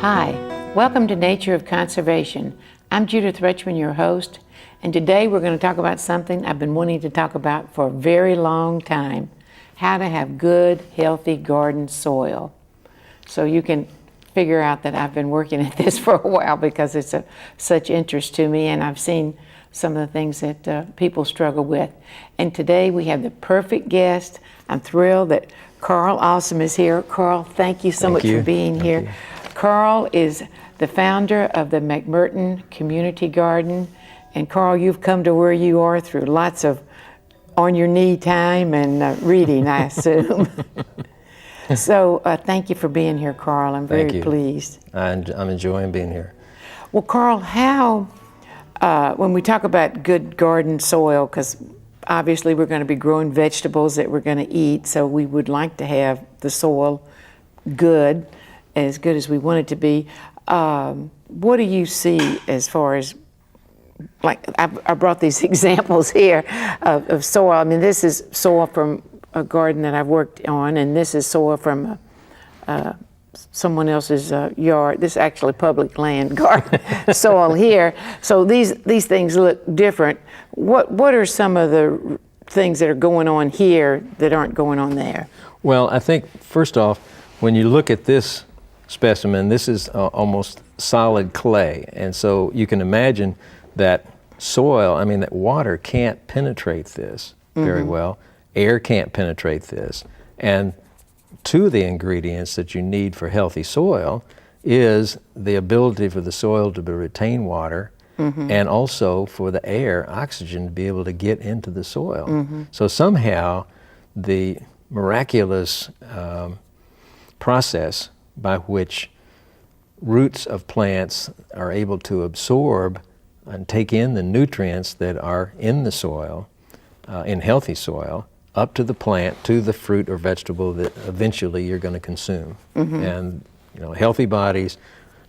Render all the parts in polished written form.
Hi, welcome to Nature of Conservation. I'm Judith Rechman, your host, and today we're going to talk about something I've been wanting to talk about for a very long time, how to have good, healthy garden soil. So you can figure out that I've been working at this for a while because it's of such interest to me, and I've seen some of the things that people struggle with. And today we have the perfect guest. I'm thrilled that Carl Awesome is here. Carl, thank you so much for being here. Carl is the founder of the McMurton Community Garden. And Carl, you've come to where you are through lots of on-your-knee time and reading, I assume. So thank you for being here, Carl. I'm very pleased. I'm enjoying being here. Well, Carl, how, when we talk about good garden soil, because obviously we're going to be growing vegetables that we're going to eat, so we would like to have the soil good as we want it to be. What do you see as far as, like, I brought these examples here of soil. I mean, this is soil from a garden that I've worked on, and this is soil from someone else's yard. This is actually public land garden soil here. So these things look different. What are some of the things that are going on here that aren't going on there? Well, I think first off, when you look at this specimen, this is almost solid clay, and so you can imagine that soil, I mean that water can't penetrate this very well. Air can't penetrate this, and two of the ingredients that you need for healthy soil is the ability for the soil to retain water and also for the air, oxygen, to be able to get into the soil. So somehow the miraculous process by which roots of plants are able to absorb and take in the nutrients that are in the soil, in healthy soil, up to the plant, to the fruit or vegetable that eventually you're going to consume. And you know, healthy bodies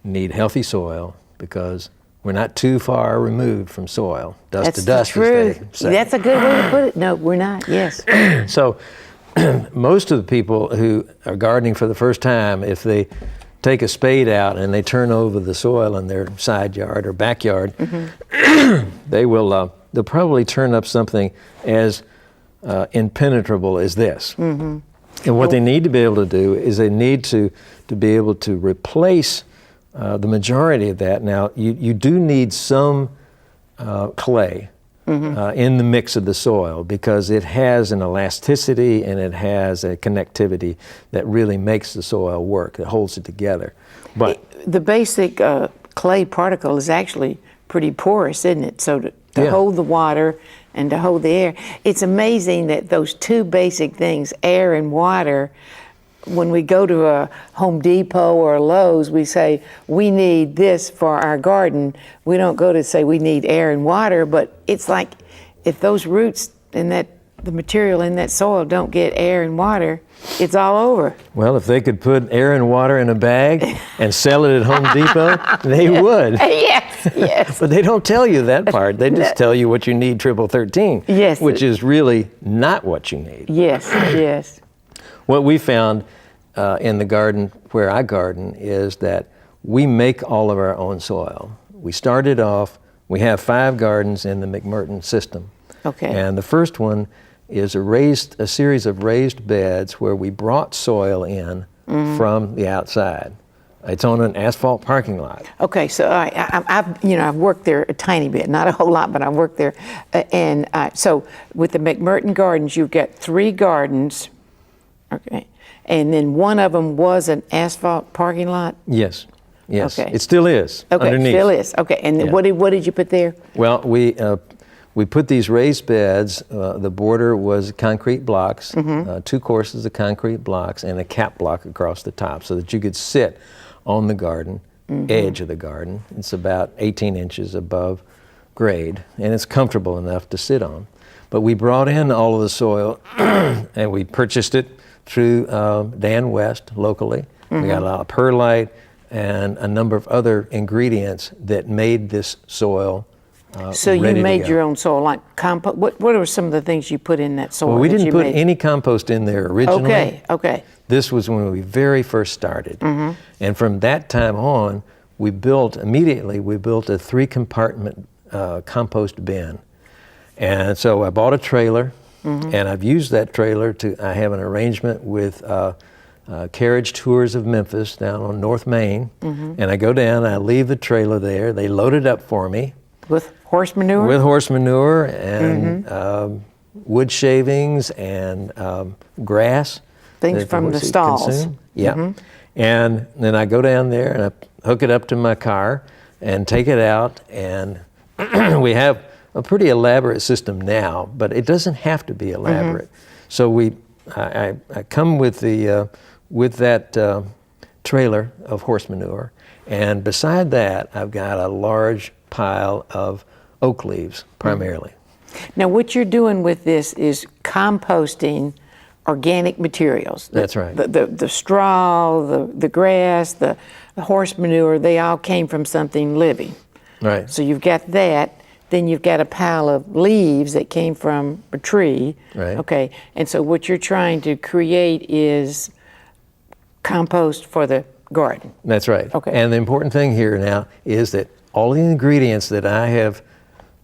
need healthy soil because we're not too far removed from soil. Dust to dust, as they say. That's a good way to put it. No, we're not, yes. So most of the people who are gardening for the first time, if they take a spade out and they turn over the soil in their side yard or backyard, they'll probably turn up something as impenetrable as this. And what they need to be able to do is they need to be able to replace the majority of that. Now, you do need some clay in the mix of the soil because it has an elasticity and it has a connectivity that really makes the soil work, that holds it together. But the basic clay particle is actually pretty porous, isn't it? So to hold the water and to hold the air. It's amazing that those two basic things, air and water, when we go to a Home Depot or a Lowe's, we say, we need this for our garden. We don't go to say we need air and water, but it's like if those roots and the material in that soil don't get air and water, it's all over. Well, if they could put air and water in a bag and sell it at Home Depot, they would. Yes. But they don't tell you that part. They just tell you what you need, triple 13, which is really not what you need. Yes. What we found in the garden where I garden is that we make all of our own soil. We started off, we have 5 gardens in the McMurton system. Okay. And the first one is a series of raised beds where we brought soil in from the outside. It's on an asphalt parking lot. Okay, so I've worked there a tiny bit, not a whole lot, but I've worked there. And so with the McMurton Gardens, you've got 3 gardens. Okay, and then one of them was an asphalt parking lot? Yes. Okay. It still is, underneath. Still is. Okay, and what did you put there? Well, we put these raised beds. The border was concrete blocks, 2 courses of concrete blocks, and a cap block across the top so that you could sit on the garden, edge of the garden. It's about 18 inches above grade, and it's comfortable enough to sit on. But we brought in all of the soil, and we purchased it through Dan West locally. We got a lot of perlite and a number of other ingredients that made this soil So you ready to made go. your own soil, like compost. What are some of the things you put in that soil? Well, we that didn't you put made? any compost in there originally. Okay. This was when we very first started. Mm-hmm. And from that time on, we built a 3-compartment compost bin. And so I bought a trailer, Mm-hmm. and I've used that trailer I have an arrangement with Carriage Tours of Memphis down on North Main. Mm-hmm. And I go down, I leave the trailer there, they load it up for me. With horse manure? With horse manure and Mm-hmm. Wood shavings and grass. Things that from the horses stalls. consume. Yeah. Mhm. And then I go down there and I hook it up to my car and take it out, and we have a pretty elaborate system now, but it doesn't have to be elaborate. So I come with that trailer of horse manure, and beside that I've got a large pile of oak leaves primarily. Now, what you're doing with this is composting organic materials. That's right. The straw, the grass, the horse manure, they all came from something living. Right. So you've got that. Then you've got a pile of leaves that came from a tree. Right. Okay. And so what you're trying to create is compost for the garden. That's right. Okay. And the important thing here now is that all the ingredients that I have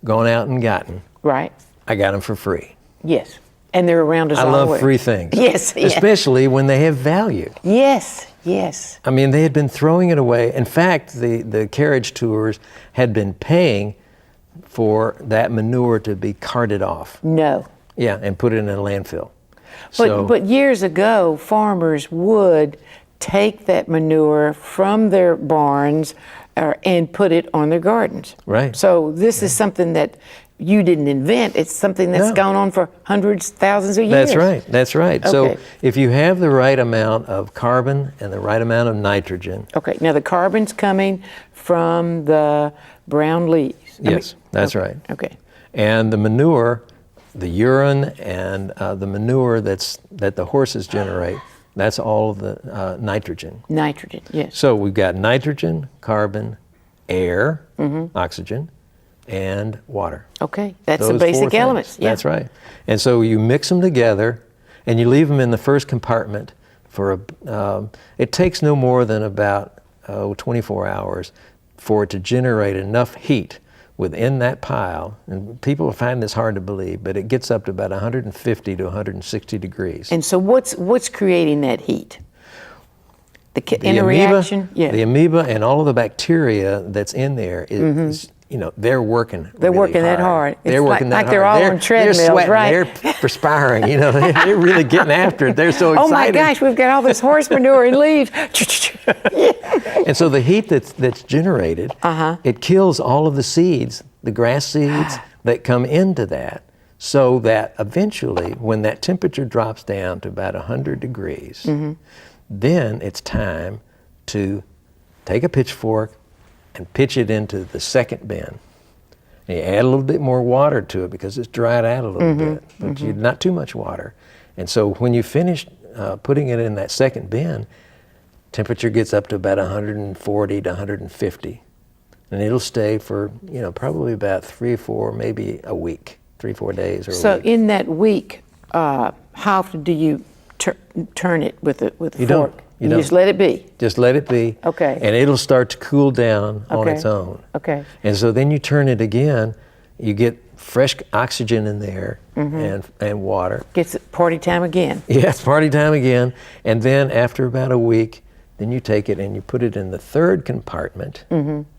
gone out and gotten, Right? I got them for free. Yes. And they're around us I all the love way. free things. Yes. Especially when they have value. Yes. Yes. I mean, they had been throwing it away. In fact, the carriage tours had been paying for that manure to be carted off. No. Yeah, and put it in a landfill. But years ago, farmers would take that manure from their barns and put it on their gardens. Right. So this is something that you didn't invent. It's something that's No. gone on for hundreds, thousands of years. That's right. That's right. Okay. So if you have the right amount of carbon and the right amount of nitrogen. Okay. Now the carbon's coming from the brown leaves. Yes, that's okay. right. Okay. And the manure, the urine and the manure that the horses generate, that's all of the nitrogen. Nitrogen. Yes. So we've got nitrogen, carbon, air, Mm-hmm. oxygen, and water. Okay. That's Those the 4 basic things. elements. Yeah. That's right. And so you mix them together, and you leave them in the first compartment for it takes no more than about 24 hours for it to generate enough heat within that pile. And people find this hard to believe, but it gets up to about 150 to 160 degrees. And so what's creating that heat? The the interaction? amoeba, Yeah. the amoeba and all of the bacteria that's in there is they're working. They're really working that hard. They're It's working like that they're hard. all on treadmills, they're sweating, right? They're perspiring. They're really getting after it. They're so excited. Oh my gosh, we've got all this horse manure and leaves. And so the heat that's generated, it kills all of the seeds, the grass seeds that come into that, so that eventually, when that temperature drops down to about 100 degrees, then it's time to take a pitchfork and pitch it into the second bin. And you add a little bit more water to it because it's dried out a little bit, but not too much water. And so when you finish putting it in that second bin, temperature gets up to about 140 to 150. And it'll stay for, probably about 3 or 4, maybe a week, 3-4 days or a So week. in that week, how often do you turn it with a You fork? don't. You don't. Just let it be. Just let it be. Okay. And it'll start to cool down on Okay. its own. Okay. And so then you turn it again, you get fresh oxygen in there and water. Gets it party time again. Yeah, it's party time again. And then after about a week, then you take it and you put it in the third compartment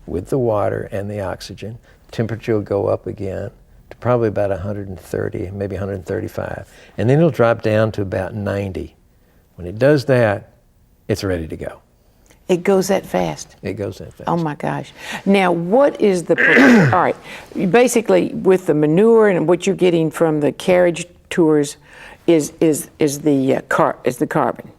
with the water and the oxygen. Temperature will go up again to probably about 130, maybe 135. And then it'll drop down to about 90. When it does that, it's ready to go. It goes that fast. It goes that fast. Oh my gosh. Now, what is the, all right, basically with the manure and what you're getting from the carriage tours is the carbon.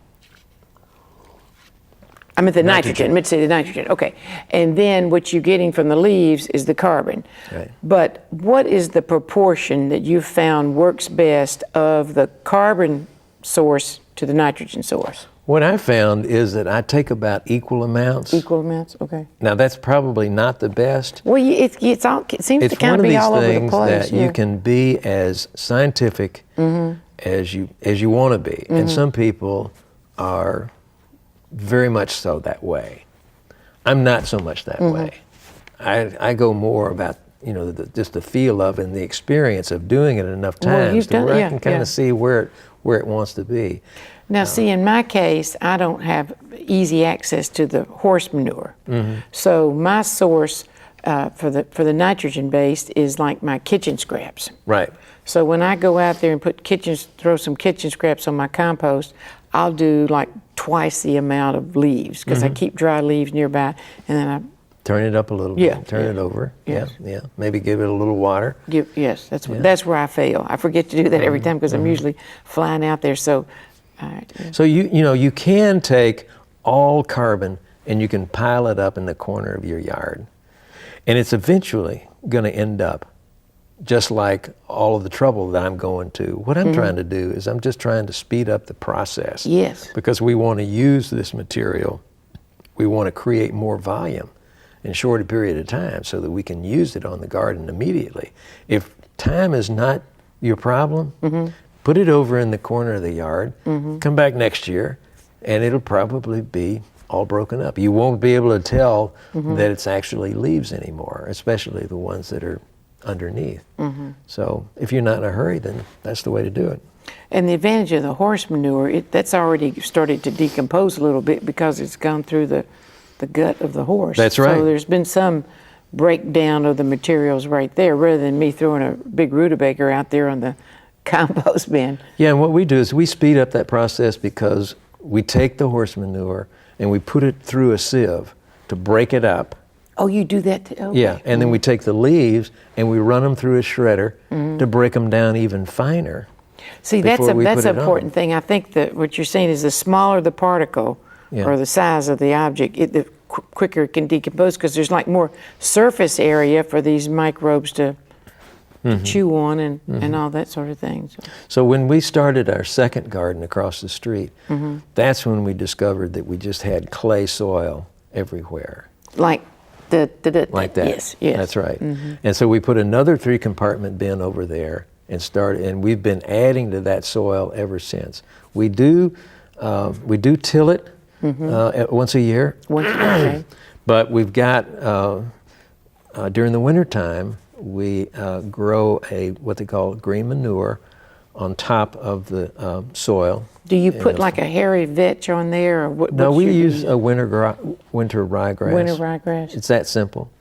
I mean the nitrogen. I meant to say the nitrogen. Okay. And then what you're getting from the leaves is the carbon. Right. But what is the proportion that you've found works best of the carbon source to the nitrogen source? What I found is that I take about equal amounts. Equal amounts, okay. Now that's probably not the best. Well, it seems to It's kind one of of be these all over the things place. that you can be as scientific as you want to be, and some people are very much so that way. I'm not so much that way. I go more about just the feel of and the experience of doing it enough times to where I can kind of see where it wants to be. Now, see, in my case, I don't have easy access to the horse manure. So my source for the nitrogen based is like my kitchen scraps. Right. So when I go out there and throw some kitchen scraps on my compost, I'll do like twice the amount of leaves because I keep dry leaves nearby, and then I turn it up a little bit. Turn it over. Yes. Yeah. Maybe give it a little water. Yes, that's where I fail. I forget to do that every time because I'm usually flying out there. So, all right. So you can take all carbon and you can pile it up in the corner of your yard, and it's eventually going to end up just like all of the trouble that I'm going to. What I'm trying to do is I'm just trying to speed up the process. Yes. Because we want to use this material. We want to create more volume in a shorter period of time so that we can use it on the garden immediately. If time is not your problem, put it over in the corner of the yard, come back next year, and it'll probably be all broken up. You won't be able to tell that it's actually leaves anymore, especially the ones that are underneath. So if you're not in a hurry, then that's the way to do it. And the advantage of the horse manure, that's already started to decompose a little bit because it's gone through the gut of the horse. That's right. So there's been some breakdown of the materials right there rather than me throwing a big rutabaga out there on the compost bin. Yeah, and what we do is we speed up that process because we take the horse manure and we put it through a sieve to break it up. Oh, you do that too? Okay. Yeah, and then we take the leaves and we run them through a shredder to break them down even finer. See, that's before we an put it on. important thing. I think that what you're saying is the smaller the particle or the size of the object, the quicker it can decompose because there's like more surface area for these microbes to chew on and all that sort of thing. So when we started our second garden across the street, that's when we discovered that we just had clay soil everywhere. Like Like that. Yes. That's right. And so we put another 3-compartment bin over there and we've been adding to that soil ever since. We do till it once a year. Okay. But we've got during the wintertime we grow what they call green manure on top of the soil. Do you put like a hairy vetch on there, or what? No, we use a winter ryegrass. Winter ryegrass. It's that simple.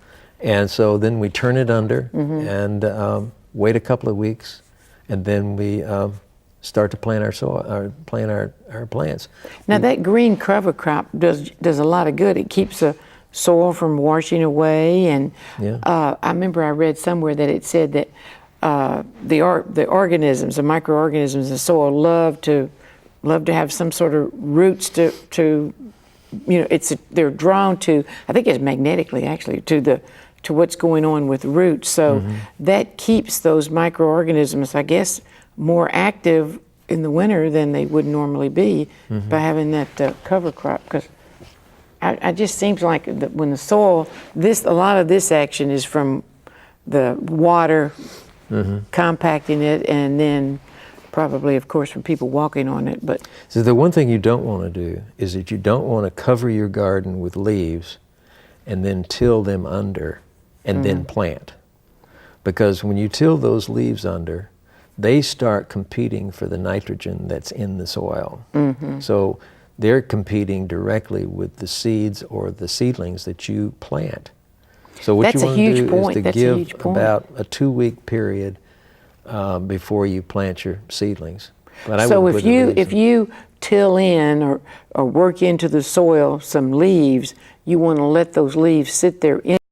And so then we turn it under and wait a couple of weeks, and then we start to plant our soil, plant our plants. Now that green cover crop does a lot of good. It keeps the soil from washing away, and I remember I read somewhere that it said that the organisms, the microorganisms in the soil love to have some sort of roots to they're drawn to, I think it's magnetically actually, to what's going on with roots. So that keeps those microorganisms, I guess, more active in the winter than they would normally be by having that cover crop. Because I just seems like when the soil, a lot of this action is from the water compacting it, and then probably, of course, from people walking on it. But so the one thing you don't want to do is that you don't want to cover your garden with leaves and then till them under and then plant. Because when you till those leaves under, they start competing for the nitrogen that's in the soil. So they're competing directly with the seeds or the seedlings that you plant. So what you want to do is to give about a 2-week period before you plant your seedlings. But so if you till in or work into the soil some leaves, you want to let those leaves sit there in